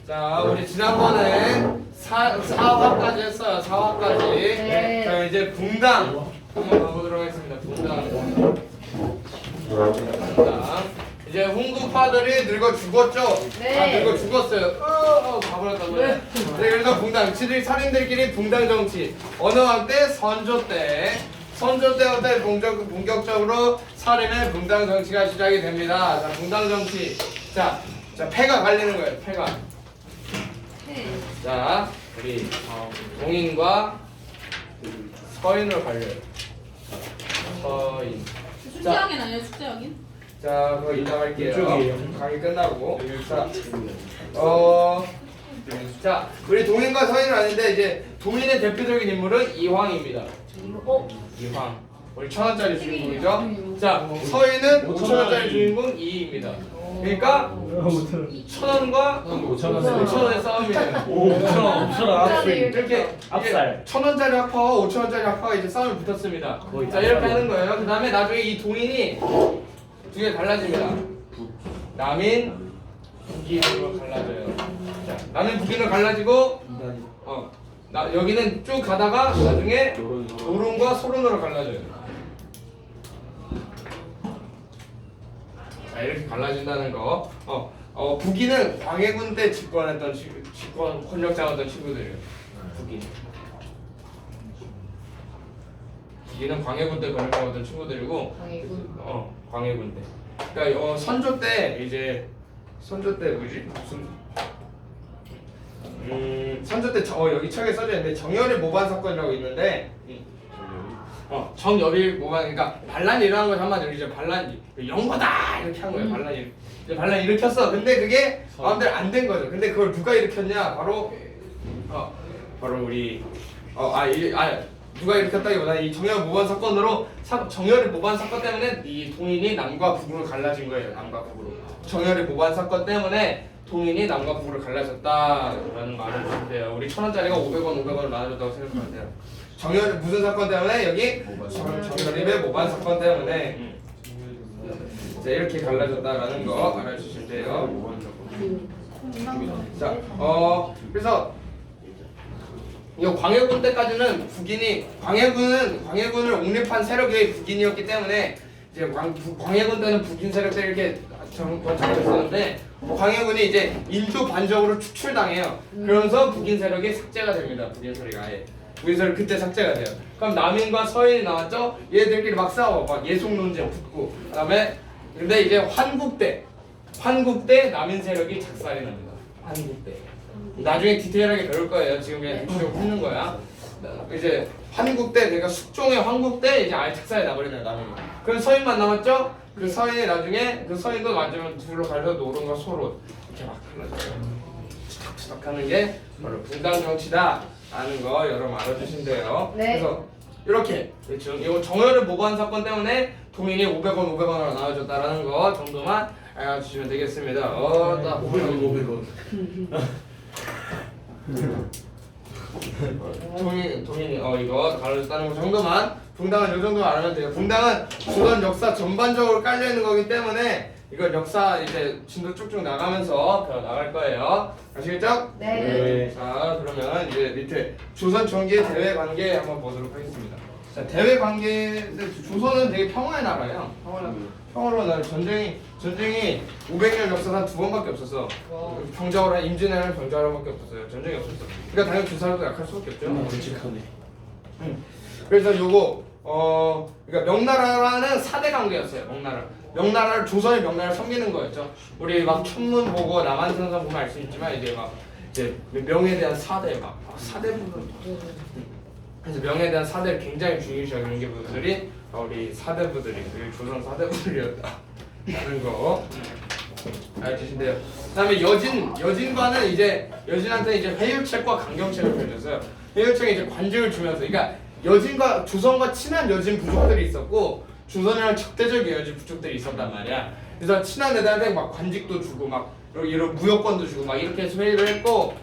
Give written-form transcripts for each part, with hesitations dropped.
자, 우리 지난번에 4화까지 했어요. 4화까지. 네. 자, 이제 붕당 한번 가보도록 하겠습니다. 붕당. 이제 홍구파들이 늙어 죽었죠? 네. 다 늙어 죽었어요. 가버렸다고요. 네, 그래서 붕당. 살인들끼리 붕당 정치. 어느 한때 선조 때. 선조 때부터 본격적으로 살인의 붕당 정치가 시작이 됩니다. 자, 붕당 정치. 자, 패가 갈리는 거예요. 패가. 자, 우리 동인과 서인으로 갈려요. 서인. 숙제 확인 아니에요? 숙제 확인? 자, 그거 이따 할게요. 이쪽이에요. 강의 끝나고. 자, 우리 동인과 서인은 아닌데 이제 동인의 대표적인 인물은 이황입니다. 이황. 우리 1,000원짜리 주인공이죠. 자, 서인은 5,000원짜리 주인공 이입니다. 그러니까 1,000원과 5,000원의 싸움이에요. 이렇게 압살. 1,000원짜리 학파와 5,000원짜리 학파가 이제 싸움이 붙었습니다. 자, 이렇게 하는 거예요. 그 다음에 나중에 이 동인이 두 개 갈라집니다. 남인, 북인으로 갈라져요. 자, 남인, 북인으로 갈라지고, 여기는 쭉 가다가 나중에 노론과 소론으로 갈라져요. 자, 이렇게 갈라진다는 거. 북인은 광해군 때 집권 권력 잡았던 친구들이에요. 북인. 북인은 광해군 때 권력 잡았던 친구들이고, 광해군 때. 그러니까 선조 때 이제 선조 때 뭐지? 무슨 선조 때 여기 책에 써져 있는데 정열의 모반 사건이라고 있는데 정열의 모반 그러니까 반란이 일어난 걸 한마디로 이제 반란이 영거다 이렇게 한 거예요. 반란 일으켰어. 근데 그게 마음대로 안 된 거죠. 근데 그걸 누가 일으켰냐? 바로 우리 누가 일으켰다기보다 이 정열 모반 사건으로 정열의 모반 사건 때문에 이 동인이 남과 북으로 갈라진 거예요. 남과 북으로. 정열의 모반 사건 때문에 동인이 남과 북으로 갈라졌다라는 말을 주면 돼요. 우리 1,000원짜리가 500원을 나눠줬다고 생각하면 돼요. 정열 무슨 사건 때문에? 여기 정열의 모반 사건 때문에 자, 이렇게 갈라졌다라는 거 알아주시면 돼요. 자, 그래서 이 광해군 때까지는 광해군을 옹립한 세력이 북인이었기 때문에 이제 광해군 때는 북인 세력들이 이렇게 정권했었는데 광해군이 이제 인도 반적으로 추출당해요. 그러면서 북인 세력이 삭제가 됩니다. 북인 세력이 아예 북인 세력 그때 삭제가 돼요. 그럼 남인과 서인이 나왔죠. 얘들끼리 막 싸워, 막 예속 논쟁 붙고 그다음에 근데 이제 환국 때 남인 세력이 작살이 납니다. 환국 때. 나중에 디테일하게 배울 거예요. 지금 그냥 대충 푸는 거야. 이제 환국 때, 그러니까 숙종의 환국 때 이제 아예 착살이 나버리네요, 남인이. 그럼 서인만 남았죠? 그 서인이 나중에 그 서인도 맞으면 둘로 갈려서 노론과 소론 이렇게 막 갈라져요. 추닥추닥 하는 게 바로 붕당 정치다라는 거 여러분 알아주시면 돼요. 네. 그래서 이렇게 그렇죠. 이거 정열의 모반 사건 때문에 동인이 500원으로 나눠줬다라는 거 정도만 알아주시면 되겠습니다. 딱 500원. 동인이 이거 갈라졌다는 거 정도만 붕당은 이 정도만 알면 돼요. 붕당은 조선 역사 전반적으로 깔려 있는 거기 때문에 이걸 역사 이제 진도 쭉쭉 나가면서 배워 나갈 거예요. 아시겠죠? 네. 자, 그러면 이제 밑에 조선 전기의 대외 관계 한번 보도록 하겠습니다. 자, 대외 관계 조선은 되게 평화의 나라예요. 평화로 나라 전쟁이 500년 역사상 2번밖에 없었어. 병자호란 임진왜란 병자호란밖에 없었어요. 전쟁이 없었어. 그러니까 당연히 두 사람도 약할 수밖에 없죠. 끔찍하네. 그래서 요거 그러니까 명나라는 4대 관계였어요. 명나라를 조선의 명나라를 섬기는 거였죠. 우리 막 천문 보고 남한산성 보면 알 수 있지만 이제 명에 대한 4대 사대부들. 그래서 명에 대한 4대를 굉장히 중요시 여기는 게 분들이 우리 사대부들이 조선 사대부들이었다라는 거 알려주신대요. 그다음에 여진과는 이제 여진한테 이제 회유책과 강경책을 펴줬어요. 회유책에 이제 관직을 주면서, 그러니까 여진과 조선과 친한 여진 부족들이 있었고 조선이랑 적대적 여진 부족들이 있었단 말이야. 그래서 친한 애들한테 막 관직도 주고 막 이런 무역권도 주고 막 이렇게 해서 회의를 했고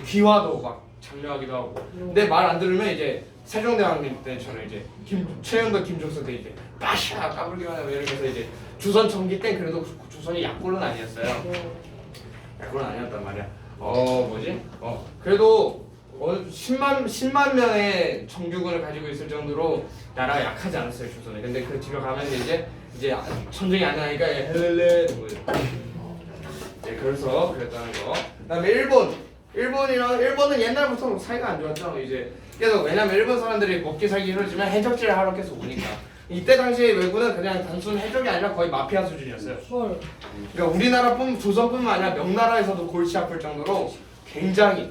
귀화도 막 장려하기도 하고. 근데 말 안 들으면 이제 세종대왕님 때처럼 이제 최연도 김종서 때 이제 빠샤 까불기만 하고 이렇게 해서 이제 조선 전기 때 그래도 조선이 약골은 아니었어요. 그건 아니었단 말이야. 그래도 10만 명의 정규군을 가지고 있을 정도로 나라가 약하지 않았어요 조선에. 근데 그 뒤로 가면 이제 전쟁이 안 나니까 헬렐레 뭐 그래서 그랬다는 거. 그다음에 일본은 옛날부터 사이가 안 좋았죠. 이제 계속 왜냐면 일본 사람들이 먹기 살기 힘들지만 해적질을 하러 계속 오니까. 이때 당시에 외구는 그냥 단순 해적이 아니라 거의 마피아 수준이었어요. 그러니까 우리나라뿐 조선뿐만 아니라 명나라에서도 골치 아플 정도로 굉장히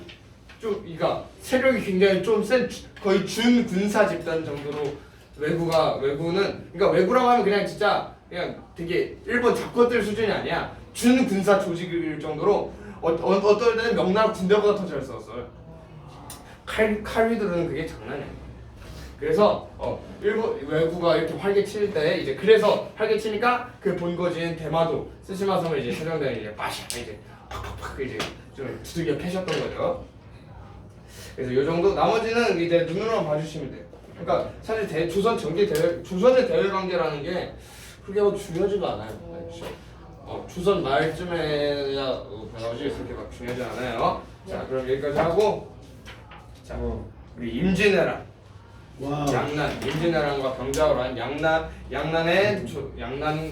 그러니까 세력이 굉장히 좀 센 거의 준군사 집단 정도로 외구는 그러니까 외구라고 하면 그냥 진짜 그냥 되게 일본 잡것들 수준이 아니야. 준군사 조직일 정도로 어떨 때는 명나라 군대보다 더 잘 싸웠어요. 칼 휘두르는 그게 장난이 아니야. 그래서 일본 외구가 이렇게 활개 칠 때 이제 그래서 활개 치니까 그 본거지인 대마도 스시마섬을 이제 세종대왕이 이제 빠샤 이제 팍팍팍 이제 좀 두들겨 패셨던 거죠. 그래서 요 정도 나머지는 이제 눈으로만 봐주시면 돼요. 그러니까 사실 조선의 대외 관계라는 게 그렇게 뭐 중요하지가 않아요. 조선 말쯤에야 나오지 그렇게 막 중요하지 않아요. 자 그럼 여기까지 하고 자 우리 임진왜란. 양난 임진왜란과 병자호란 양난의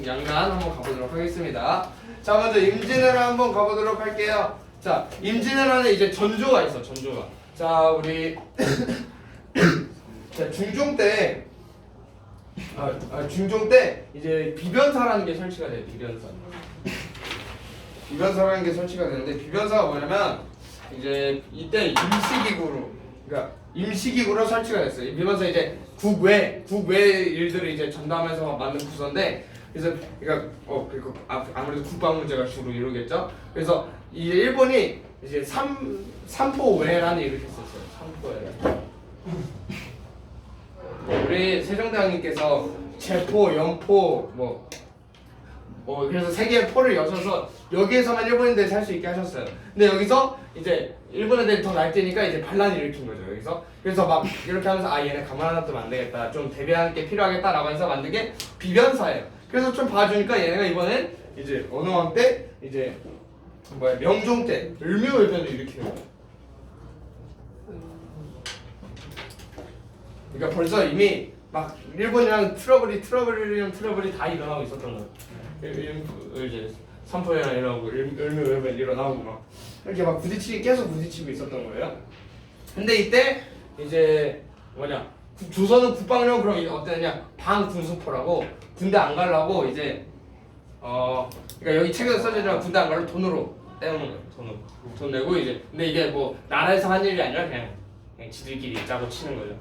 양난 한번 가보도록 하겠습니다. 자 먼저 임진왜란 한번 가보도록 할게요. 자 임진왜란에 이제 전조가 있어. 전조가 자 우리 자 중종 때 이제 비변사라는 게 설치가 돼요. 비변사라는 게 설치가 되는데 비변사가 뭐냐면 이제 이때 임시기구로 설치가 됐어요. 비변사 이제 국외 일들을 이제 전담해서 만든 부서인데 그래서 그러니까 그리고 아무래도 국방 문제가 주로 이루겠죠. 그래서 이 일본이 이제 삼포외란을 일으켰었어요. 삼포외란. 우리 세종대왕님께서 제포, 연포 그래서 세 개의 포를 여셔서 여기에서만 일본인들이 살 수 있게 하셨어요. 근데 여기서 이제 일본 애들이 더 날뛰니까 이제 반란을 일으킨 거죠. 여기서 그래서 막 이렇게 하면서 얘네 가만 놔두면 안 되겠다. 좀 대비하는 게 필요하겠다라고 해서 만든 게 비변사예요. 그래서 좀 봐주니까 얘네가 이번엔 이제 어느 왕 때 이제 명종 때 을묘외변을 일으키는 거예요. 그러니까 벌써 이미 막 일본이랑 트러블이 다 일어나고 있었던 거예요. 이제 삼포회랑 일어나고 을묘외변 일어나고 막 이렇게 막 계속 부딪히고 있었던 거예요. 근데 이때 이제 조선은 국방력은 그럼 어땠냐? 방군수포라고 군대 안 가려고 이제 그러니까 여기 책에도 써지지만 군대 안 가려고 돈으로 떼우는 거예요. 돈 내고 이제 근데 이게 뭐 나라에서 한 일이 아니라 그냥 지들끼리 짜고 치는 거죠.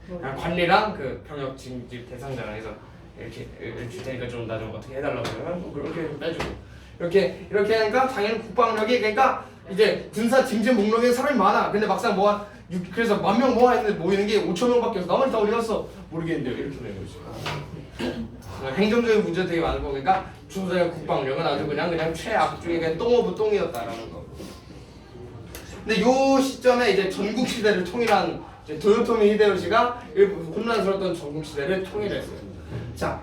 그냥 관리랑 그 병역 징집 대상자랑 해서 이렇게 줄 테니까 좀 나 좀 어떻게 해달라고 하면 그렇게 빼주고 이렇게 하니까 당연히 국방력이 그러니까 이제 군사 징집 목록에 사람이 많아. 근데 막상 그래서 10,000명 했는데 모이는 게 5,000명밖에 없어. 나머지 다 어디 갔어? 모르겠는데요. 이렇게 되는 거죠. 행정적인 문제 되게 많은 거. 그러니까 조선의 국방력은 아주 그냥 최악 중에 그냥 똥 오브 똥이었다라는 거. 근데 요 시점에 이제 전국 시대를 통일한 이제 도요토미 히데요시가 혼란스러웠던 전국 시대를 통일했어요. 자,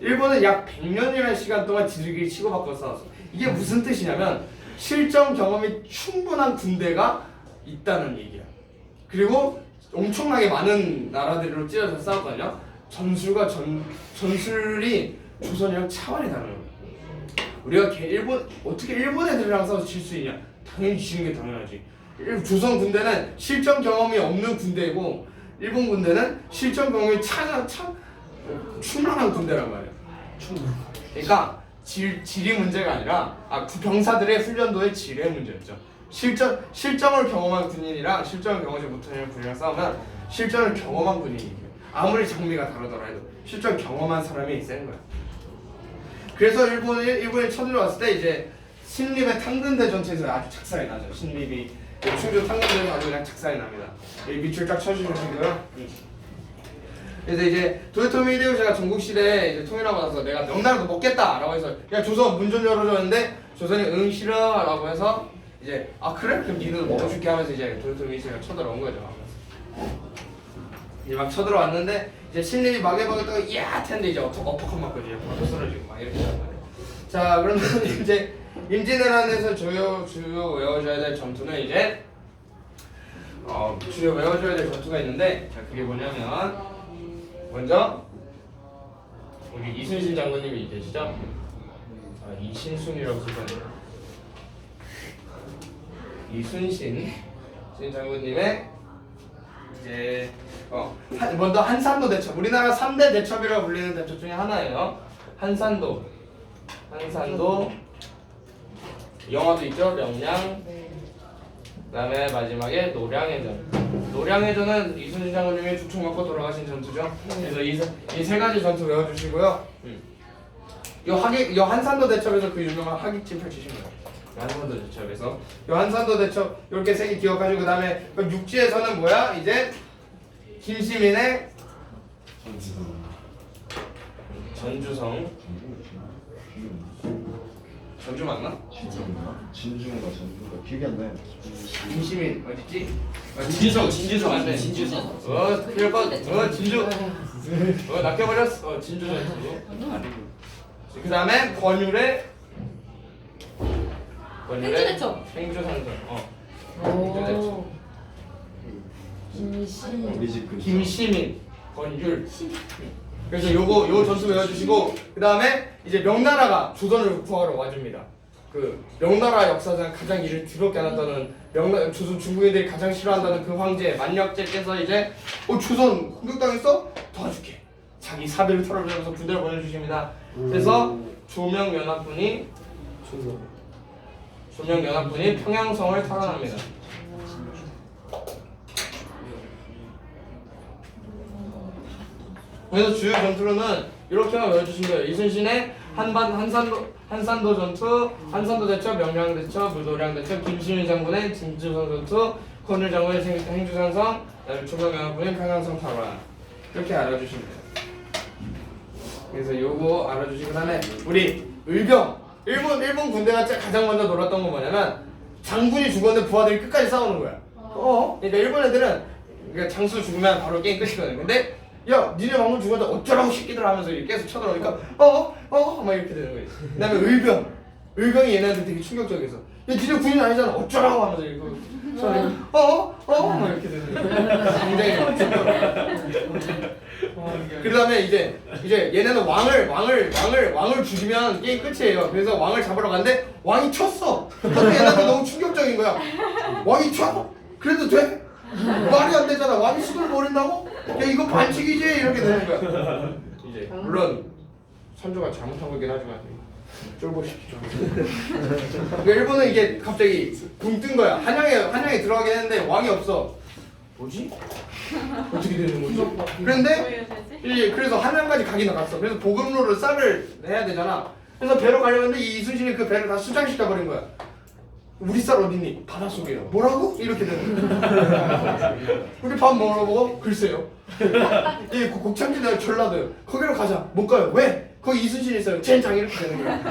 일본은 약 100년이라는 시간 동안 지들끼리 치고받고 싸웠어. 이게 무슨 뜻이냐면 실전 경험이 충분한 군대가 있다는 얘기야. 그리고 엄청나게 많은 나라들로 찢어서 싸웠거든요. 전술이 조선이랑 차원이 다른 거야. 우리가 어떻게 일본 애들이랑 싸워서 질 수 있냐? 당연히 지는 게 당연하지. 조선 군대는 실전 경험이 없는 군대이고 일본 군대는 실전 경험이 충분한 군대란 말이야. 그러니까 질이 문제가 아니라 병사들의 훈련도의 질의 문제였죠. 실전을 경험한 군인이랑 실전을 경험하지 못하는 군인이랑 싸우면 실전을 경험한 군인이 이겨요. 아무리 장비가 다르더라 해도 실전 경험한 사람이 센 거야. 그래서 일본이 쳐들어왔을 때 이제 신립의 탕근대 전체에서 아주 작살이 나죠. 신립이 충주 탕근대에서 아주 그냥 작살이 납니다. 이 밑줄 쫙 쳐주시고요. 그래서 이제 도요토미 히데요시가 전국시대에 이제 통일하고 나서 내가 명나라도 먹겠다라고 해서 그냥 조선 문 좀 열어줬는데 조선이 응 싫어라고 해서 이제 그래? 그럼 니는 먹어줄게 하면서 이제 도요토미 히데요시가 쳐들어온 거죠. 이제 막 쳐들어왔는데 이제 신립이 막에막에 야 했는데 이제 어퍼컷 맞고 이제 바로 쓰러지고 막 이렇게 하는 거예요. 자 그런데 이제 임진왜란에서 주요 외워줘야 될 전투는 이제 주요 외워줘야 될 전투가 있는데 자 그게 뭐냐면 먼저 우리 이순신 장군님이 계시죠? 이신순이라고 부르거든요. 이순신 장군님의 이제 먼저 한산도 대첩. 우리나라 3대 대첩이라고 불리는 대첩 중에 하나예요. 한산도 영화도 있죠. 명량. 그다음에 마지막에 노량해전은 이순신 장군님이 죽총 맞고 돌아가신 전투죠. 그래서 이 세 가지 전투 외워주시고요. 요 한산도 대첩에서 그 유명한 하객진 펼치신 거예요. 한산도 대첩에서 요 한산도 대첩 이렇게 세 개 기억하시고 그다음에 육지에서는 뭐야? 이제 김시민의 전주성 전주 맞나? 진주인가 전주인가 기억이 안 나요. 김시민 어딨지? 진주성 맞네. 진주성. 진주. 낚여버렸어. 진주 전투. 그 다음에 권율의 행주대첩. 행주상전. 오. 김씨. 우리 집 근처. 김시민, 권율. 그래서 요 전투 외워주시고 그 다음에 이제 명나라가 조선을 구하러 와줍니다. 그 명나라 역사상 가장 일을 더럽게 안 한다는 조선 중국인들이 가장 싫어한다는 그 황제 만약제께서 이제 조선 공격당했어? 도와줄게. 자기 사비를 털어내면서 군대를 보내주십니다. 그래서 조명연합군이 평양성을 탈환합니다. 그래서 주요 전투로는 이렇게만 외워주시면 돼요. 이순신의 한산도 전투, 한산도 대첩, 명량 대첩, 무도량 대첩, 김시민 장군의 진주성 전투, 권율 장군의 행주산성, 그다음에 조명연합군의 평양성 탈환. 이렇게 알아주시면 돼요. 그래서 요거 알아주시고 그다음에 우리 의병 일본 군대가 가장 먼저 놀았던 건 뭐냐면 장군이 죽었는데 부하들이 끝까지 싸우는 거야. 그러니까 일본 애들은 그러니까 장수 죽으면 바로 게임 끝이거든. 근데 야 니네 방금 죽었는데 어쩌라고 새끼들 하면서 계속 쳐들어오니까 막 이렇게 되는 거지. 그다음에 의병이 얘네한테 되게 충격적이어서 야 니네 군인 아니잖아 어쩌라고 하면서 이렇게 막 이렇게 되는 거야. 굉장히 그다음에 이제 얘네는 왕을 죽이면 게임 끝이에요. 그래서 왕을 잡으러 갔는데 왕이 튀었어. 근데 얘네한테 너무 충격적인 거야. 왕이 튀어? 그래도 돼? 말이 안 되잖아. 왕이 수도를 버린다고? 야 이거 반칙이지 이렇게 되는 거야. 이제 물론 선조가 잘못한 거긴 하지만 쫄보시키죠. 그러니까 일본은 이게 갑자기 붕 뜬 거야. 한양에 들어가긴 했는데 왕이 없어. 뭐지? 어떻게 되는 거지? 그런데 그래서 한양까지 가긴 갔어. 그래서 보급로를 쌀을 해야 되잖아. 그래서 배로 가려는데 이순신이 그 배를 다 수장시켜 버린 거야. 우리 쌀 어딨니? 바닷속에요. 뭐라고? 이렇게 되는 거야. 우리 밥 먹으러 보고 글쎄요. 이 곡창지대가 전라도요. 거기로 가자. 못 가요. 왜? 거기 이순신이 있어요. 젠장 이렇게 되는 거야.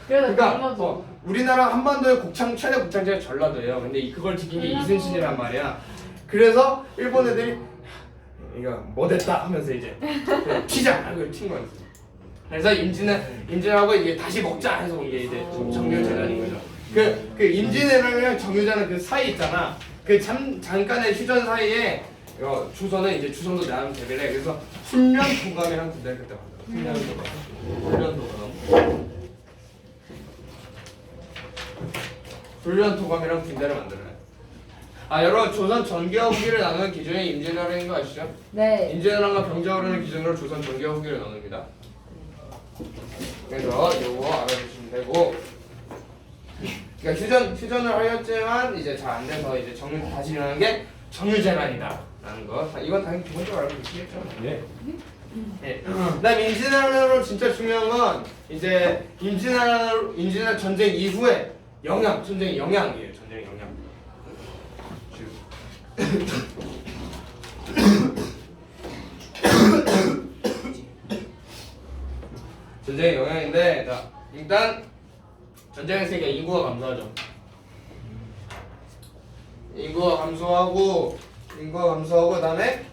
그러니까 우리나라 한반도의 최대 곡창지가 전라도예요. 근데 그걸 지킨 게 이순신이란 말이야. 그래서 일본 애들이 이거 못했다 하면서 이제 튀자 하고 튄 거였어. 그래서 임진하고 이게 다시 먹자 해서 온 게 이제 정유재단인 거죠. 그 임진왜란이랑 정유재는 그 사이 있잖아. 그 잠깐의 휴전 사이에 조선은 이제 조선도 내한 대비를 해. 그래서 훈련도감이랑 군대를 그때 만들어. 훈련도감이랑 군대를 만들어요. 여러분 조선 전기와 후기를 나누는 기준이 임진왜란인 거 아시죠? 네. 임진왜란과 병자호란을 기준으로 조선 전기와 후기를 나눕니다. 그래서 요거 알아두시면 되고, 그러니까 휴전을 하였지만 이제 잘 안 돼서 이제 다시 일어나는 게 정유재난이다라는 거. 이건 당연히 기본적으로 알고 계시겠죠? 예. 네. 그다음 임진왜란으로 진짜 중요한 건 이제 임진왜란 전쟁 이후에 전쟁의 영향이에요. 전쟁의 영향. 전쟁의 영향인데, 자, 일단 전쟁에서 인구가 감소하죠. 인구가 감소하고 그다음에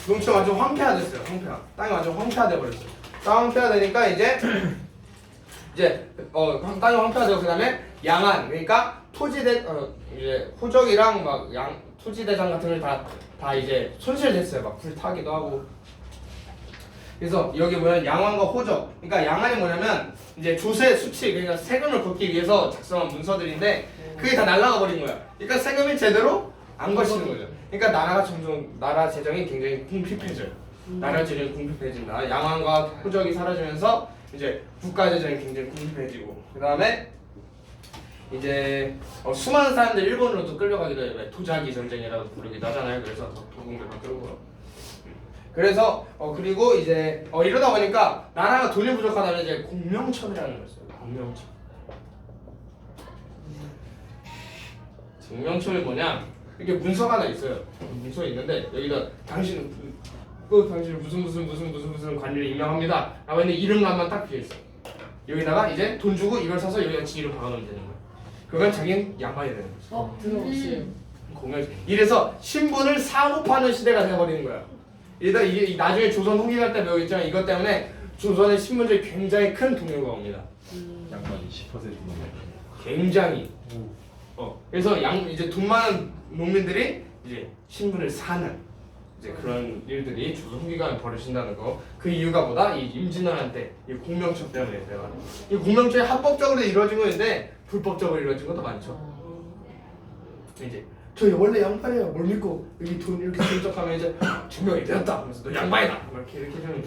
농촌 완전 황폐화됐어요. 땅이 완전 황폐화돼 버렸어요. 땅 황폐화되니까 이제 이제 땅이 황폐화되고 그다음에 양안 그러니까 토지대 이제 호적이랑 막 토지대장 같은 걸 다 이제 손실됐어요. 막 불타기도 하고. 그래서 여기 보면 양안과 호적. 그러니까 양안이 뭐냐면 이제 조세 수치 그러니까 세금을 걷기 위해서 작성한 문서들인데 그게 다 날아가 버린 거야. 그러니까 세금이 제대로 안 거치는 거죠. 그러니까 나라가 점점 나라 재정이 굉장히 궁핍해져요. 나라 재정이 궁핍해진다. 양안과 호적이 사라지면서 이제 국가 재정이 굉장히 궁핍해지고 그다음에 이제 수많은 사람들이 일본으로 또 끌려가기도 해요. 도자기 전쟁이라고 부르기도 하잖아요. 그래서 도공들만 끌고 그래서 그리고 이제 이러다 보니까 나라가 돈이 부족하다면 이제 공명천이라는 걸 써요. 공명천. 공명천이 뭐냐? 이게 문서가 하나 있어요. 문서 있는데 여기다 당신은 당신은 무슨 관리를 임명합니다. 라고 했는데 이름만 딱 비어 있어. 여기다가 이제 돈 주고 이걸 사서 여기다 지 이름 박아놓으면 되는 거야. 그건 자기는 양반이 되는 거죠. 들어봤어요. 공명. 이래서 신분을 사고 파는 시대가 돼버리는 거야. 이게 나중에 조선 후기 갈 때 배우겠지만 이것 때문에 조선의 신분들이 굉장히 큰 동요가 옵니다. 양반이 10% 넘는. 굉장히. 그래서 이제 돈 많은 농민들이 이제 신분을 사는 이제 그런 일들이 조선 후기가 벌어진다는 거. 그 이유가 뭐다? 이 임진왜란 이 공명처 때문에 돼요. 이 공명처에 합법적으로 이루어진 거인데 불법적으로 이루어진 것도 많죠. 이제 저 원래 양반이야. 뭘 믿고 여기 돈 이렇게 들적하면 이제 증명이 되었다. 그래서 너 양반이다. 이렇게 하면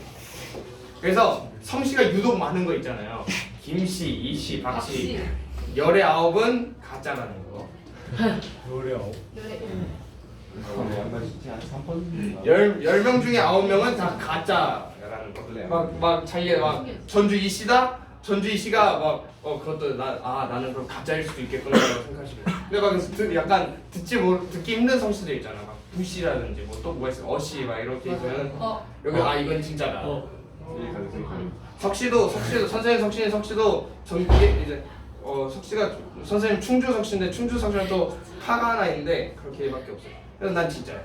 그래서 성씨가 유독 많은 거 있잖아요. 김씨, 이씨, 박씨. 열의 9은 가짜라는 거. 노래 아홉. 양반 진짜 한 3%. 10명 중에 9명은 다 가짜라는 거. 막 자기가 막 전주 이씨다. 전주 이씨가 막 그것도 나는 그럼 가짜일 수도 있겠구나라고 생각하시고. 근데 막 약간 듣기 힘든 성씨들 있잖아. 막 부씨라든지 뭐 또 뭐가 있어. 어씨 막 이렇게 있으면 여기 이건 진짜다. 석씨도 선생님 석씨도 전국에 이제 석씨가 선생님 충주 석씨인데 충주 석씨는 또 파가 하나 있는데 그렇게밖에 없어요. 그래서 난 진짜야.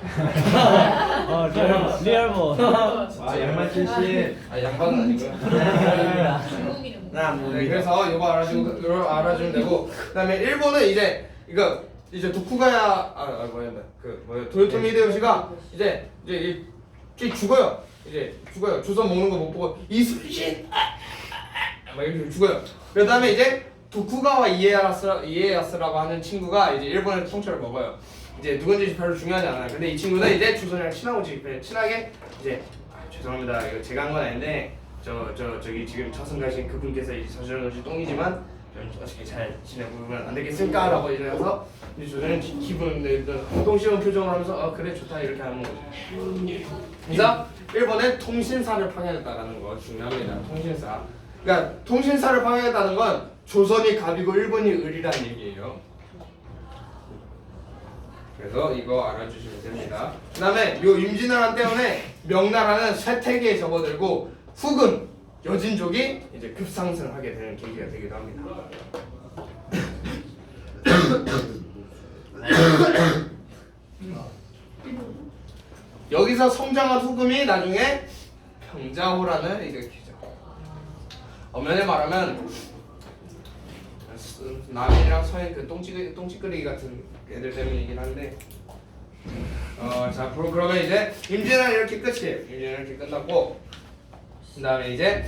리얼본. 양반 출신. 양반은 아니고요. 중국인은 네, 그래서 이거 알아주면 되고 그다음에 일본은 이제 이제 도쿠가야 도요토미 히데요시가 이제 죽어요. 조선 먹는 거 못 보고 이순신 막 이렇게 죽어요. 그다음에 이제 도쿠가와 이에야스라고 하는 친구가 이제 일본의 통째를 먹어요. 이제 누군지 별로 중요하지 않아요. 근데 이 친구는 이제 조선이랑 친하고 친하게 이제 죄송합니다. 이거 제가 한 건 아닌데 저기 지금 저승 가신 그분께서 이제 저질러놓으신 똥이지만 좀 어떻게 잘 지내보면 안 되겠습니까? 라고 이래서 이제 조선은 기분 동시원 표정을 하면서 그래 좋다 이렇게 하는 거죠. 그래서 일본의 통신사를 파견했다라는 거 중요합니다. 통신사. 그러니까 통신사를 파견했다는 건 조선이 갑이고 일본이 을이라는 얘기예요. 그래서 이거 알아주시면 됩니다. 그 다음에 요 임진왜란 때문에 명나라는 쇠퇴기에 접어들고 후금, 여진족이 이제 급상승하게 되는 계기가 되기도 합니다. 여기서 성장한 후금이 나중에 병자호란을 일으키죠. 엄연히 말하면 남인이랑 서인 그 똥찌끄레기 같은 애들 때문이긴 한데 자 그러면 이제 임진왜란 이렇게 끝이에요. 임진왜란 이렇게 끝났고 그 다음에 이제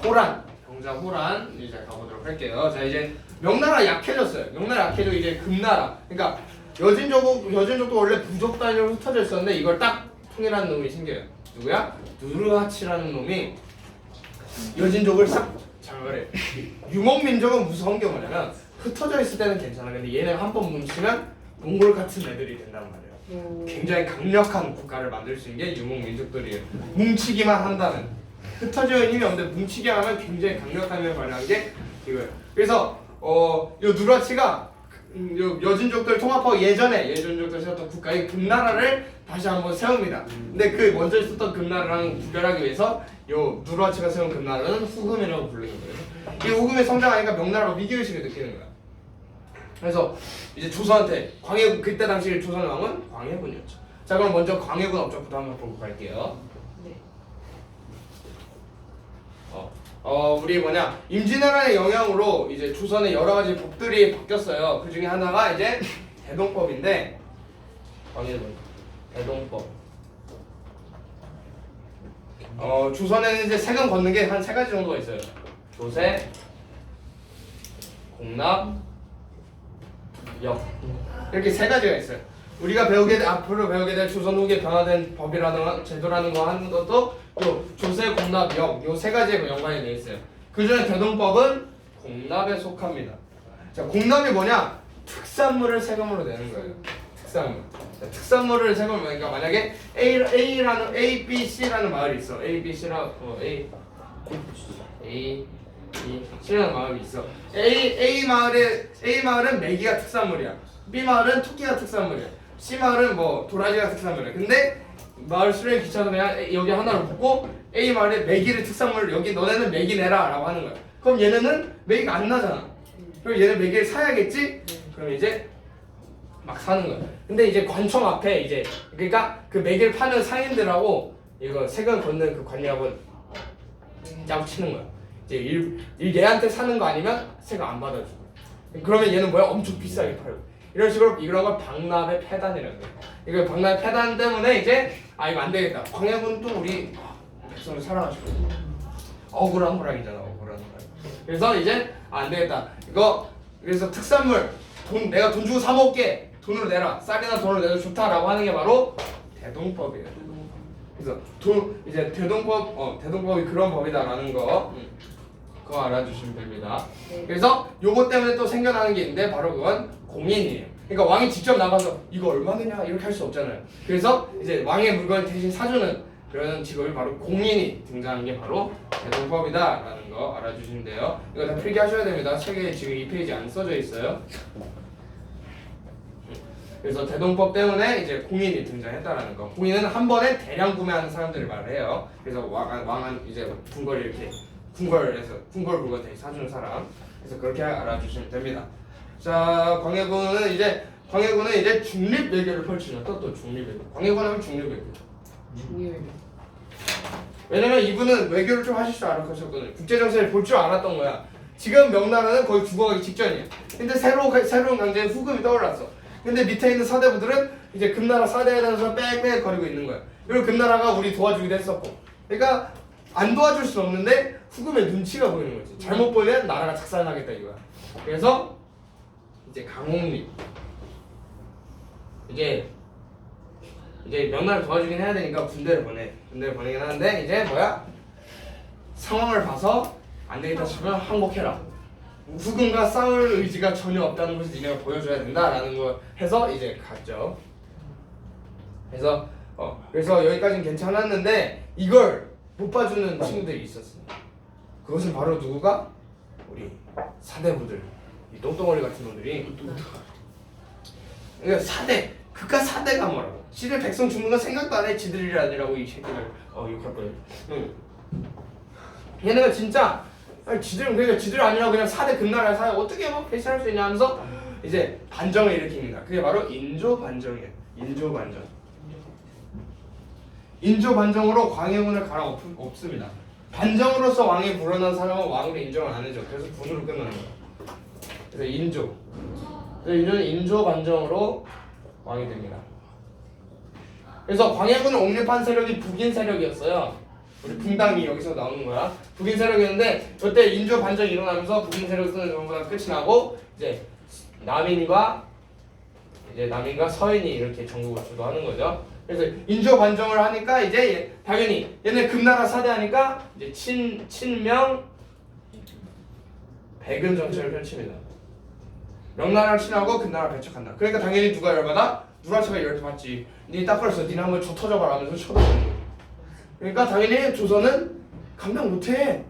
호란 병자호란 이제 가보도록 할게요. 자 이제 명나라 약해졌어요. 명나라 약해지고 이제 금나라 그러니까 여진족도 원래 부족 단위로 흩어져 있었는데 이걸 딱 통일하는 놈이 생겨요. 누구야? 누르하치라는 놈이 여진족을 싹 장악을 해. 유목민족은 무서운 게 뭐냐면 흩어져 있을 때는 괜찮아. 근데 얘네 한 번 뭉치면 몽골 같은 애들이 된단 말이에요. 굉장히 강력한 국가를 만들 수 있는 게 유목민족들이에요. 뭉치기만 한다면 흩어져 있는 힘이 없는데 뭉치기만 하면 굉장히 강력한 힘을 발휘하는 게 이거예요. 그래서 요 누르하치가 요 여진족들 통합하고 예전족들 세웠던 국가의 금나라를 다시 한번 세웁니다. 근데 그 먼저 있었던 금나라랑 구별하기 위해서 요 누르하치가 세운 금나라는 후금이라고 부르는 거예요. 이 후금이 성장하니까 명나라가 위기의식을 느끼는 거야. 그래서 이제 조선한테 광해군 그때 당시 조선의 왕은 광해군이었죠. 자 그럼 먼저 광해군 업적부터 한번 보고 갈게요. 네. 우리 임진왜란의 영향으로 이제 조선의 여러 가지 법들이 바뀌었어요. 그 중에 하나가 이제 대동법인데, 대동법. 조선에는 이제 세금 걷는 게 한 3가지 정도가 있어요. 조세, 공납, 역. 이렇게 3가지가 있어요. 우리가 앞으로 배우게 될 조선 후기에 변화된 법이라는 제도라는 거 하는 것도 요 조세, 공납, 역, 요 3가지에 연관이 되어 있어요. 그 중에 대동법은 공납에 속합니다. 자, 공납이 뭐냐? 특산물을 세금으로 내는 거예요. 특산물. 자, 특산물을 세금으로 내니까 만약에 A, B, C라는 마을이 있어. A, B, C라는 마을이 있어. A 마을은 메기가 특산물이야. B 마을은 토끼가 특산물이야. C 마을은 뭐 도라지가 특산물이야. 근데 마을 수령이 귀찮아서 그냥 여기 하나를 붙고 A 마을에 메기를 특산물 여기 너네는 메기 내라라고 하는 거야. 그럼 얘네는 메기가 안 나잖아. 그럼 얘는 메기를 사야겠지? 그럼 이제 막 사는 거야. 근데 이제 관청 앞에 이제 그러니까 그 메기를 파는 상인들하고 이거 세금 걷는 그 관리하고 짜고 치는 거야. 이제 얘한테 사는 거 아니면 세금 안 받아주고. 그러면 얘는 뭐야? 엄청 비싸게 팔고. 이런 식으로 이런 걸 방납의 폐단이라는 거예요. 이거 방납의 폐단 때문에 이제 이거 안 되겠다. 광해군은 또 우리 백성을 사랑하시고 억울한 호랑이잖아. 억울한 호랑이. 그래서 이제 안 되겠다. 그래서 특산물 내가 돈 주고 사 먹게 돈으로 내라. 쌀이나 돈을 내도 좋다라고 하는 게 바로 대동법이에요. 그래서 이제 대동법이 그런 법이다라는 거 그거 알아주시면 됩니다. 그래서 요거 때문에 또 생겨나는 게 있는데 바로 그건 공인이에요. 그러니까 왕이 직접 나가서 이거 얼마느냐 이렇게 할 수 없잖아요. 그래서 이제 왕의 물건을 대신 사주는 그런 직업이 바로 공인이 등장하는 게 바로 대동법이다라는 거 알아주시면 돼요. 이거 다 필기하셔야 됩니다. 책에 지금 2페이지 안 써져 있어요. 그래서 대동법 때문에 이제 공인이 등장했다라는 거. 공인은 한 번에 대량 구매하는 사람들을 말해요. 그래서 왕은 이제 궁궐 물건 대신 사주는 사람. 그래서 그렇게 알아주시면 됩니다. 자, 광해군은 이제 중립 외교를 펼치죠. 또 중립 외교. 광해군 하면 중립 외교. 왜냐면 이분은 외교를 좀 하실 줄 알았거든요. 국제 정세를 볼 줄 알았던 거야. 지금 명나라는 거의 죽어가기 직전이야. 근데 새로운 강제의 후금이 떠올랐어. 근데 밑에 있는 사대부들은 이제 금나라 사대에 대해서 빽빽 거리고 있는 거야. 그리고 금나라가 우리 도와주기도 했었고. 그러니까 안 도와줄 수 없는데 후금의 눈치가 보이는 거지. 잘못 보면 나라가 작살나겠다 이거야. 그래서 이제 강홍립 이제 명나라를 도와주긴 해야 되니까 군대를 보내긴 하는데 이제 상황을 봐서 안 되겠다 싶으면 항복해라. 후금과 싸울 의지가 전혀 없다는 것을 니네가 보여줘야 된다라는 거 해서 이제 갔죠. 그래서 여기까지는 괜찮았는데 이걸 못 봐주는 친구들이 있었어요. 그것은 바로 누구가? 우리 사대부들, 이 똥덩어리 같은 놈들이. 그러니까 그깟 사대가 뭐라고? 지들 백성 죽는 건 생각도 안 해. 지들이 아니라고 이 새끼들. 욕할 거예요. 얘네가 진짜 지들 아니라고 그냥 사대 금나라에 사대 어떻게 배신할 수 있냐 하면서 이제 반정을 일으킵니다. 그게 바로 인조 반정이에요. 인조 반정. 인조 반정으로 광해군을 갈아엎습니다. 반정으로서 왕이 불어난 사람은 왕으로 인정을 안 해줘. 그래서 군으로 끝나는 거야. 그래서 인조는 인조 반정으로 왕이 됩니다. 그래서 광해군을 옹립한 세력이 북인 세력이었어요. 우리 붕당이 여기서 나오는 거야. 북인 세력이었는데 그때 인조 반정이 일어나면서 북인 세력은 전부 다 끝이 나고 이제 남인과 서인이 이렇게 전국을 주도하는 거죠. 그래서 인조 반정을 하니까 이제 당연히 얘네 금나라 사대하니까 이제 친명 백은 정책을 펼칩니다. 명나라를 친하고 금나라 배척한다. 그러니까 당연히 누가 열받아? 누라차가 열받지. 니 딱 걸렸어. 니네 한번 저 터져봐라 하면서 쳐다보는 거야. 그러니까 당연히 조선은 감당 못해.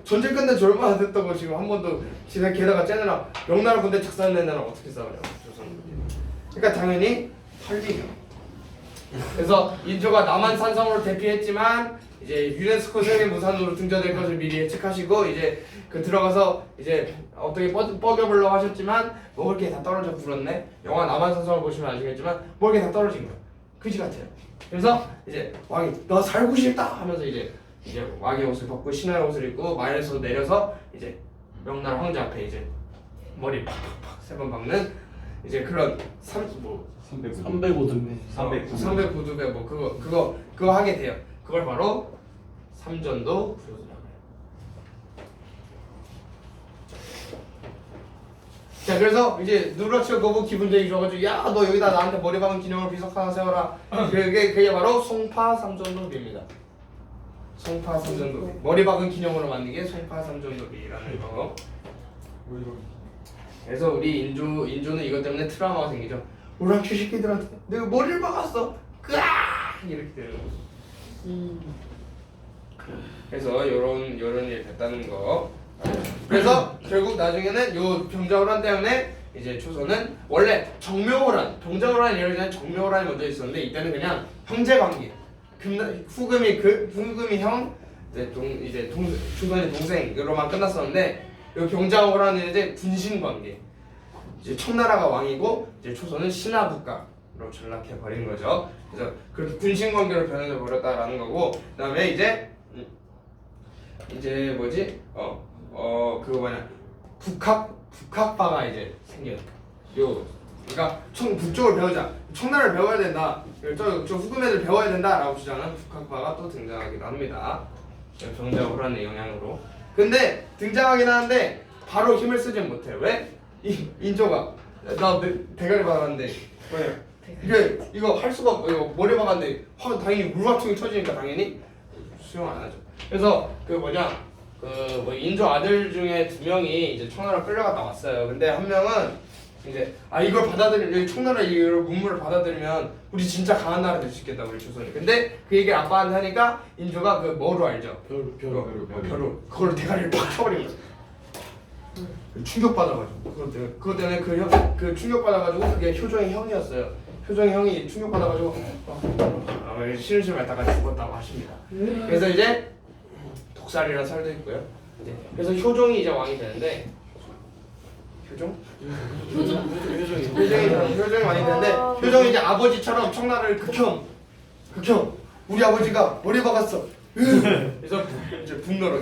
전쟁 끝난 지 얼마나 됐다고 지금 한 번도 게다가 쟤네랑 명나라 군대 작살낸 애랑 어떻게 싸우냐고 조선은. 그러니까 당연히 털리죠. 그래서 인조가 남한 산성으로 대피했지만 이제 유네스코 세계무산으로 등재될 것을 미리 예측하시고 이제 들어가서 이제 어떻게 뻐겨보려고 하셨지만 먹을 게 다 떨어져 불었네. 영화 남한 산성을 보시면 아시겠지만 먹을 게 다 떨어진 거야. 그지 같아요. 그래서 이제 왕이 나 살고 싶다 하면서 이제 이제 왕의 옷을 벗고 신하의 옷을 입고 말에서 내려서 이제 명나라 황제 앞에 이제 머리 팍팍팍 세 번 박는 이제 그런 305등배 309두배 뭐 그거 하게 돼요. 그걸 바로 삼전도 부르더라고요. 자 그래서 이제 누렇죠 거부 기분되게 좋아가지고 야 너 여기다 나한테 머리 박은 기념을 비석 하나 세워라. 그게 바로 송파 삼전도비입니다. 송파 삼전도비 머리 박은 기념으로 만든 게 송파 삼전도비라는 거. 그래서 우리 인조는 이것 때문에 트라우마가 생기죠. 오락실 새끼들한테 내가 머리를 박았어. 으아 이렇게 되는 거죠. 그래서 요런 일 됐다는 거. 그래서 결국 나중에는 요 병자호란 때문에 이제 조선은 원래 정묘호란, 병자호란이 이러기 전에 정묘호란이 먼저 있었는데 이때는 그냥 형제 관계. 후금이 형, 조선의 동생으로만 끝났었는데 요 병자호란은 이제 군신 관계. 이제 청나라가 왕이고 이제 조선은 신하 국가로 전락해 버린 거죠. 그래서 그렇게 군신 관계로 변해 버렸다라는 거고, 그다음에 이제 뭐지? 그거 뭐냐? 북학파가 이제 생겨요. 그러니까 북쪽을 배우자. 청나라를 배워야 된다. 저 후금 애들 배워야 된다라고 주장하는 북학파가 또 등장하기도 합니다. 병자호란의 영향으로. 근데 등장하긴 하는데 바로 힘을 쓰진 못해. 왜? 인조가 나 대가리 박았는데 이거 할 수가 없고 이거 머리 박았는데 당연히 물화통이 터지니까 당연히 수용 안 하죠. 그래서 인조 아들 중에 2명이 이제 청나라 끌려갔다 왔어요. 근데 한 명은 이제 이걸 받아들이면 청나라 이걸 문물을 받아들이면 우리 진짜 강한 나라 될 수 있겠다 우리 조선이. 근데 그 얘기를 아빠한테 하니까 인조가 그 뭐로 알죠? 벼루 그걸 대가리를 팍 쳐버린 거야. 충격 받아가지고 그것 때문에 그 충격 받아가지고 그게 효종의 형이었어요. 효종의 형이 충격 받아가지고 실실 말다가 죽었다고 하십니다. 그래서 이제 독살이라는 설도 있고요. 그래서 효종이 이제 왕이 되는데 효종이 왕이 되는데 효종이 이제 아버지처럼 청나라를 극혐 우리 아버지가 머리 박았어. 그래서 이제 분노로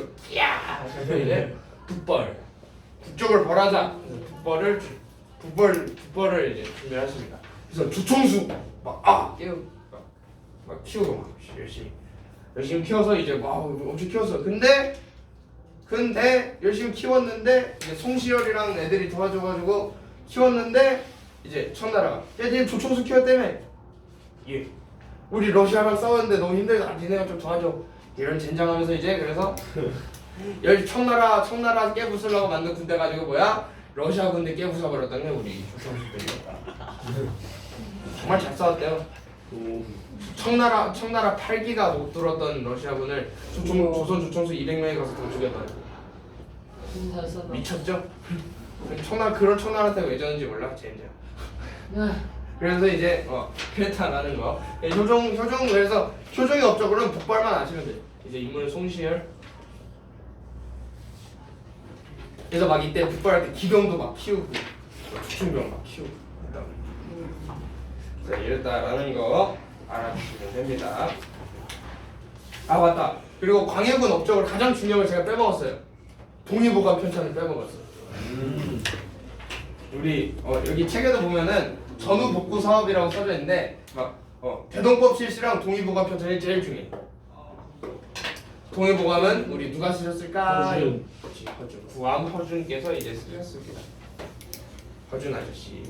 그래서 이제 북쪽을 벌하자. 북벌을 이제 준비하십니다. 그래서 주총수 막 키우고 막 열심히 키워서 이제 엄청 키웠어. 근데 열심히 키웠는데 이제 송시열이랑 애들이 도와줘가지고 키웠는데 이제 청나라가 얘 조총수 키웠다며. 우리 러시아랑 싸웠는데 너무 힘들다. 니네가 좀 도와줘. 이런 젠장하면서 이제 그래서 청나라 깨부수려고 만든 군대 가지고 러시아 군대 깨부숴버렸던 게 우리 조총수들이었다. 정말 잘 싸웠대요. 청나라 8기가 못 들었던 러시아군을 조선 조총수 200명이 가서 다 죽였다. 미쳤죠? 그런 청나라한테 왜 졌는지 몰라 젠장. 그래서 이제 그랬다라는 거. 효종 그래서 효종의 업적으로는 북벌만 아시면 돼요. 이제 인물은 송시열. 그래서 막 이때 북벌할 때 기병도 막 키우고 주충병 막 키우고 이랬다라는 거 알아두시면 됩니다. 맞다. 그리고 광해군 업적을 가장 중요한 걸 제가 빼먹었어요. 동의보감 편찬을 빼먹었어요. 우리 여기 책에도 보면은 전후 복구 사업이라고 써져 있는데 대동법 실시랑 동의보감 편찬이 제일 중요해. 동의보감은 우리 누가 쓰셨을까? 허준. 구암 허준께서 이제 쓰셨습니다. 허준 아저씨.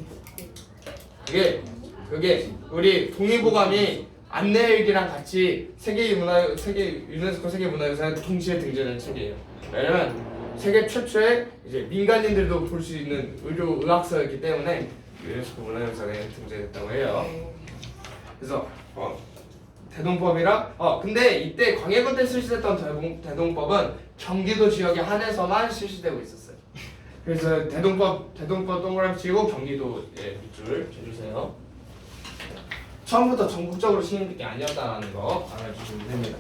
그게 우리 동의보감이 안내일기랑 같이 유네스코 세계문화유산에 동시에 등재된 책이에요. 왜냐면 세계 최초의 이제 민간인들도 볼 수 있는 의학서였기 때문에 유네스코 문화유산에 등재됐다고 해요. 그래서 대동법이랑 근데 이때 광해군 때 실시됐던 대동법은 경기도 지역에 한해서만 실시되고 있었어요. 그래서 대동법 동그라미 치고 경기도 밑줄 쳐주세요. 처음부터 전국적으로 시행된 게 아니었다는 거 알아주시면 됩니다.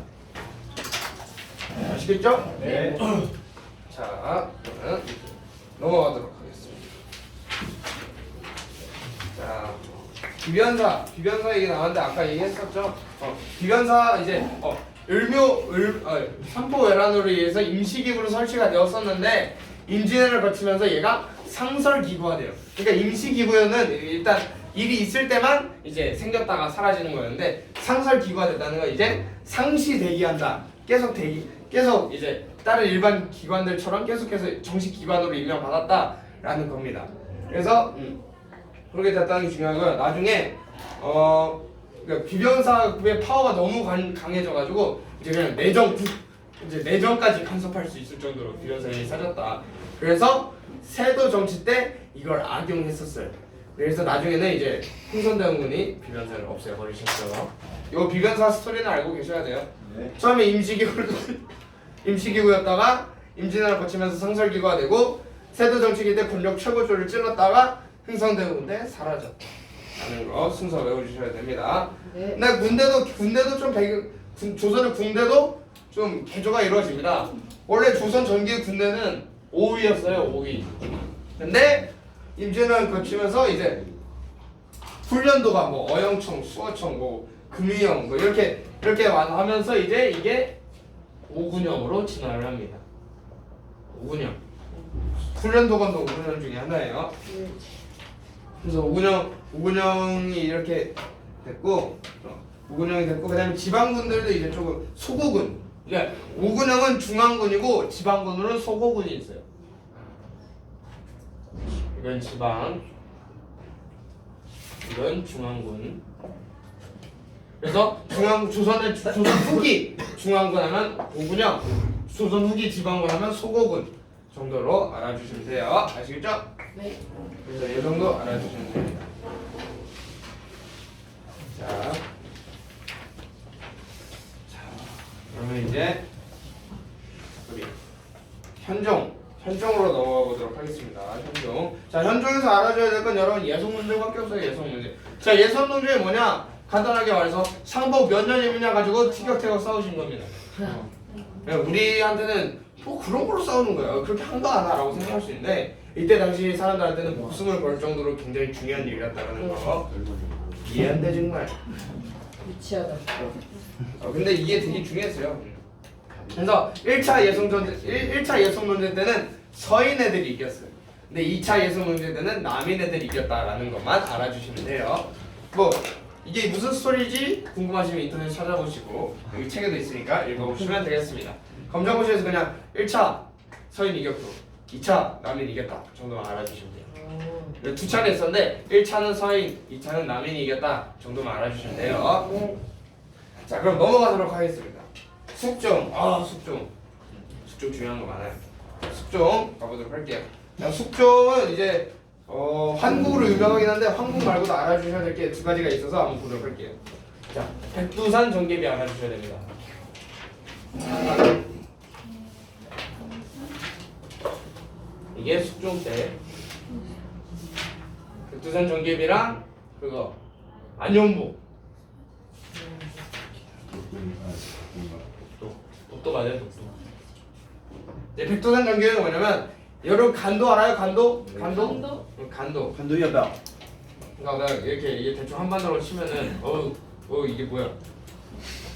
아시겠죠? 네. 자, 그러면 넘어가도록 하겠습니다. 자, 비변사 얘기 나왔는데 아까 얘기했었죠? 비변사 이제 삼포외란으로 의해서 임시기구로 설치가 되었었는데 임진왜란을 거치면서 얘가 상설기구가 돼요. 그러니까 임시기구는 일단 일이 있을 때만 이제 생겼다가 사라지는 거였는데 상설기구가 됐다는 건 이제 상시 대기한다. 계속 이제 다른 일반 기관들처럼 계속해서 정식 기관으로 임명받았다라는 겁니다. 그래서 그렇게 됐다는 게 중요하고요. 나중에 그러니까 비변사의 파워가 너무 강해져가지고 이제 그냥 내정까지 간섭할 수 있을 정도로 비변사에 사졌다. 그래서 세도 정치 때 이걸 악용했었어요. 그래서 나중에는 이제 흥선대원군이 비변사를 없애버리셨죠. 이 비변사 스토리는 알고 계셔야 돼요. 네. 처음에 임시기구였다가 임진왜란을 거치면서 상설기구가 되고 세도 정치기 때 권력 최고조를 찔렀다가 흥선대원 때 사라졌다는 거 순서 외워주셔야 됩니다. 네. 근데 군대도 좀 조선의 군대도 좀 개조가 이루어집니다. 원래 조선 전기 군대는 5위였어요. 5위. 근데 임진왜란 거치면서 이제 훈련도가 뭐 어영청, 수어청, 뭐 금위형 뭐 이렇게 하면서 이제 이게 5군형으로 진화를 합니다. 5군형. 훈련도관도 5군형 중에 하나예요. 그래서 5군형이 이렇게 됐고, 그다음에 지방군들도 이제 조금 소고군. 그러니까 5군형은 중앙군이고 지방군으로는 소고군이 있어요. 이건 지방, 이건 중앙군. 그래서 조선 후기 중앙군 하면 5군형, 조선 후기 지방군 하면 소고군 정도로 알아주시면 돼요. 아시겠죠? 네. 그래서 이 정도 알아주시면 됩니다. 자, 그러면 이제 우리 현종으로 넘어가 보도록 하겠습니다. 현종. 자, 현종에서 알아줘야 될 건 여러분 예성 문제밖에 없어요. 예성 문제. 자, 예성 문제 뭐냐? 간단하게 말해서 상복 몇 년이냐 가지고 티격태격 싸우신 겁니다. 우리한테는 뭐 그런 걸로 싸우는 거야. 그렇게 한가 하나라고 생각할 수 있는데 이때 당시 사람들한테는 목숨을 걸 정도로 굉장히 중요한 일이었다는 거. 이해 안 돼 정말. 유치하다. 근데 이게 되게 중요했어요. 그래서 1차 예성 문제 때는 서인 애들이 이겼어요. 근데 2차 예성 문제 때는 남인 애들이 이겼다라는 것만 알아주시면 돼요. 뭐 이게 무슨 스토리지 궁금하시면 인터넷 찾아보시고 여기 책에도 있으니까 읽어보시면 되겠습니다. 검정고시에서 그냥 1차 서인 이겼고 2차 남인 이겼다 정도만 알아주시면 돼요. 두 차례 있었는데 1차는 서인, 2차는 남인이 이겼다 정도만 알아주시면 돼요. 자, 그럼 넘어가도록 하겠습니다. 숙종. 숙종 중요한 거 많아요. 숙종 가보도록 할게요. 자, 숙종은 이제 한국으로 유명하긴 한데 한국 말고도 알아주셔야 될 게 두 가지가 있어서 한번 보도록 할게요. 자, 백두산 전개비 알아주셔야 됩니다. 이게 숙종 때 백두산 전개비랑 그거 안용부 독도 맞아요. 독도. 이제 백두산 전개비는 뭐냐면 여러분 간도 알아요? 간도? 간도. 간도이었다. 그러니까 이게 대충 한반도로 치면은 이게 뭐야?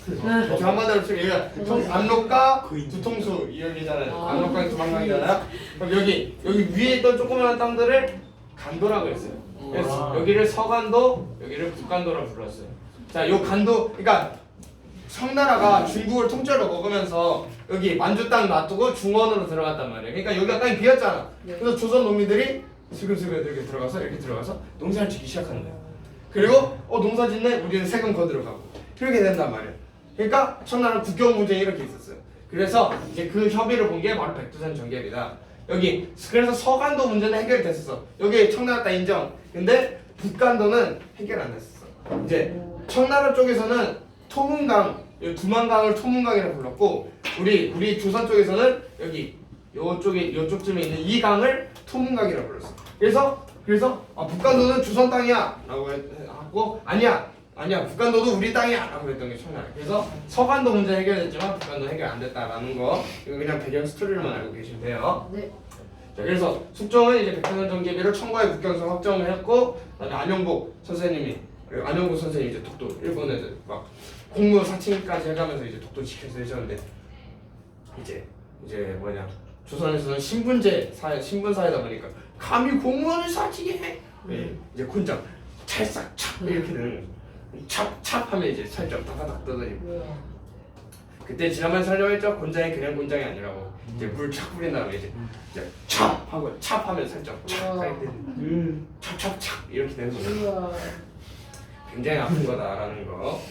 대충 한반도로 치면 얘가 압록강 두통수 이열이잖아요. 압록강 두만강이잖아요. 그럼 여기 위에 있던 조그마한 땅들을 간도라고 했어요. 그래서 여기를 서간도, 여기를 북간도라고 불렀어요. 자, 요 간도, 그러니까 청나라가 중국을 통째로 먹으면서 여기 만주 땅 놔두고 중원으로 들어갔단 말이에요. 그러니까 여기가 땅이 비었잖아. 그래서 조선 농민들이 슬금슬금 이렇게 들어가서 농사를 짓기 시작하는 거야. 그리고 농사 짓네, 우리는 세금 거들어가고 그렇게 된단 말이에요. 그러니까 청나라 국경 문제 이렇게 있었어요. 그래서 이제 그 협의를 본 게 바로 백두산 전개입니다. 여기 그래서 서간도 문제는 해결이 됐었어. 여기 청나라 땅 인정. 근데 북간도는 해결 안 됐었어. 이제 청나라 쪽에서는 토문강, 두만강을 토문강이라고 불렀고 우리 조선 쪽에서는 여기 요쪽쯤에 있는 이 강을 토문강이라고 불렀어. 그래서 북간도는 조선 땅이야라고 하고 아니야 북간도도 우리 땅이야라고 했던 게 청나라. 그래서 서간도 문제 해결됐지만 북간도 해결 안 됐다라는 거 이거 그냥 배경 스토리를만 알고 계시면 돼요. 네. 자, 그래서 숙종은 이제 백두산 전개비를 청과의 국경선 확정을 했고 그다음에 안용복 선생님이 이제 독도 일본 애들 막 공무 사칭까지 해가면서 이제 독도 지켜서 해줬는데 이제 뭐냐 조선에서는 신분 사회다 보니까 감히 공무원을 사칭해. 네, 이제 군장 찰싹 찹 이렇게 되는 거죠. 찹찹 하면 이제 살짝 다다닥 떠다니고. 뭐야. 그때 지난번에 설명했죠. 곤장이 그냥 곤장이 아니라고 이제 물 착 뿌린 다음에 이제 찹 하고 찹 하면 살짝 찹 이렇게 찹찹찹 이렇게 되는 거죠. 우와. 굉장히 아픈 거다라는 거.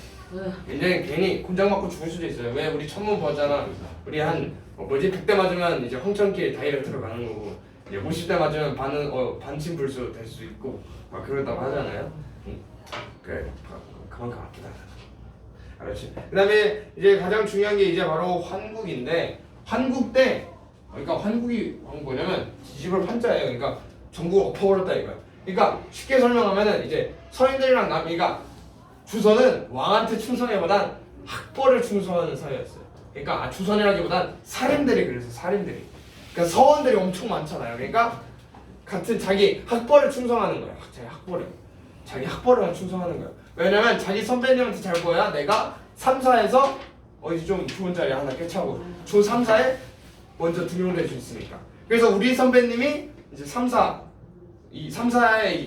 굉장히 괜히 곤장 맞고 죽을 수도 있어요. 왜 우리 천문 보았잖아. 우리 한 100대 맞으면 이제 황천길 다이렉트로 가는 거고 이제 50대 맞으면 반신 불수 될 수 있고 막 그렇다고 하잖아요. 그래 그만큼 아프다. 알았지? 그다음에 이제 가장 중요한 게 이제 바로 환국인데 환국 때 그러니까 환국이 뭐냐면 뒤집을 환자예요. 그러니까 전국을 엎어버렸다 이거야. 그러니까 쉽게 설명하면은 이제 서인들이랑 남이가 주선은 왕한테 충성해보단 학벌을 충성하는 사회였어요. 그러니까 주선이라기보단 살인들이 그래서 살인들이. 그러니까 서원들이 엄청 많잖아요. 그러니까 같은 자기 학벌을 충성하는 거야. 자기 학벌을 충성하는 거야. 왜냐면 자기 선배님한테 잘 보여야 내가 3사에서 어디 좀 좋은 자리 하나 꿰차고 조 3사에 먼저 등용될 수 있으니까. 그래서 우리 선배님이 이제 3사의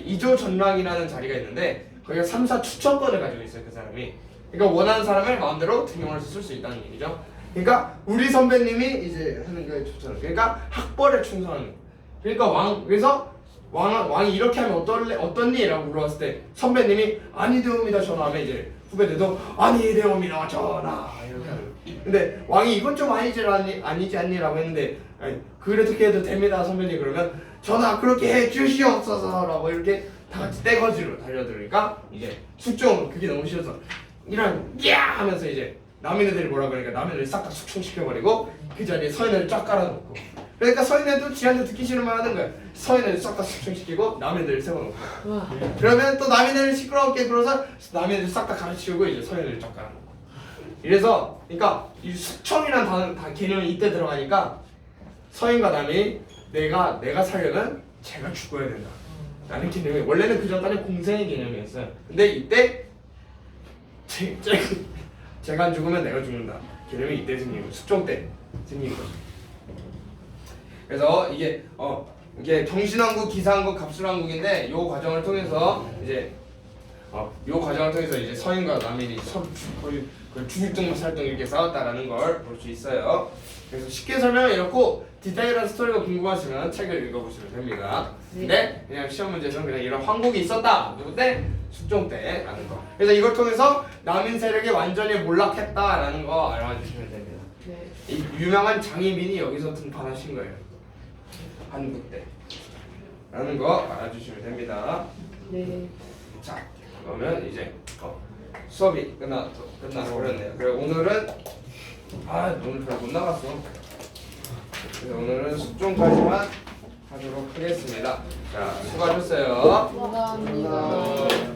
2조 전랑이라는 자리가 있는데 거기가 3사 추천권을 가지고 있어요. 그 사람이. 그러니까 원하는 사람을 마음대로 등용해서 쓸 수 있다는 얘기죠. 그러니까 우리 선배님이 이제 하는 게 좋잖아요. 그러니까 학벌에 충성하는 거예요. 그러니까 그래서 왕이 이렇게 하면 어떻니? 라고 물어봤을 때 선배님이 아니되옵니다 전하면 이제 후배들도 아니되옵니다 전하 이렇게 하는 거예요. 근데 왕이 이건 좀 아니지 않니? 라고 했는데 아니, 그렇게 해도 됩니다 선배님. 그러면 전하 그렇게 해 주시옵소서 라고 이렇게 다 같이 떼거지로 달려들으니까 이제 숙종 그게 너무 싫어서 이런 야 하면서 이제 남인애들이 뭐라 그러니까 남인애들이 싹 다 숙청시켜버리고 그 자리에 서인애들 쫙 깔아놓고 그러니까 서인애도 지한테 듣기 싫은 말 하는 거야. 서인애들 싹 다 숙청시키고 남인애들 세워놓고 그러면 또 남인애들 시끄럽게 굴어서 남인애들 싹 다 가르치우고 이제 서인애들 쫙 깔아놓고 이래서 그러니까 이 숙청이라는 단어 개념이 이때 들어가니까 서인과 남이 내가 살려면 제가 죽어야 된다 라는 개념이 원래는 그 전까지 공생의 개념이었어요. 근데 이때 제가 안 죽으면 내가 죽는다 개념이 이때 생긴 거 숙종 때 생긴 거죠. 그래서 이게 경신왕국, 기사왕국, 갑술왕국인데 요 과정을 통해서 이제 서인과 남인이 서로 거의 죽을 살등 이렇게 싸웠다라는 걸 볼 수 있어요. 그래서 쉽게 설명은 이렇고 디테일한 스토리가 궁금하시면 책을 읽어보시면 됩니다. 근데 그냥 시험 문제에서는 그냥 이런 황국이 있었다 누구때? 숙종 때라는 거. 그래서 이걸 통해서 남인 세력이 완전히 몰락했다라는 거 알아주시면 됩니다. 이 유명한 장희민이 여기서 등판하신 거예요. 한국 때 라는 거 알아주시면 됩니다. 네. 자 그러면 이제 수업이 끝나버렸네요. 그래 오늘은 오늘 잘 못 나갔어. 그래서 오늘은 숙종까지만 하도록 하겠습니다. 자 수고하셨어요. 감사합니다.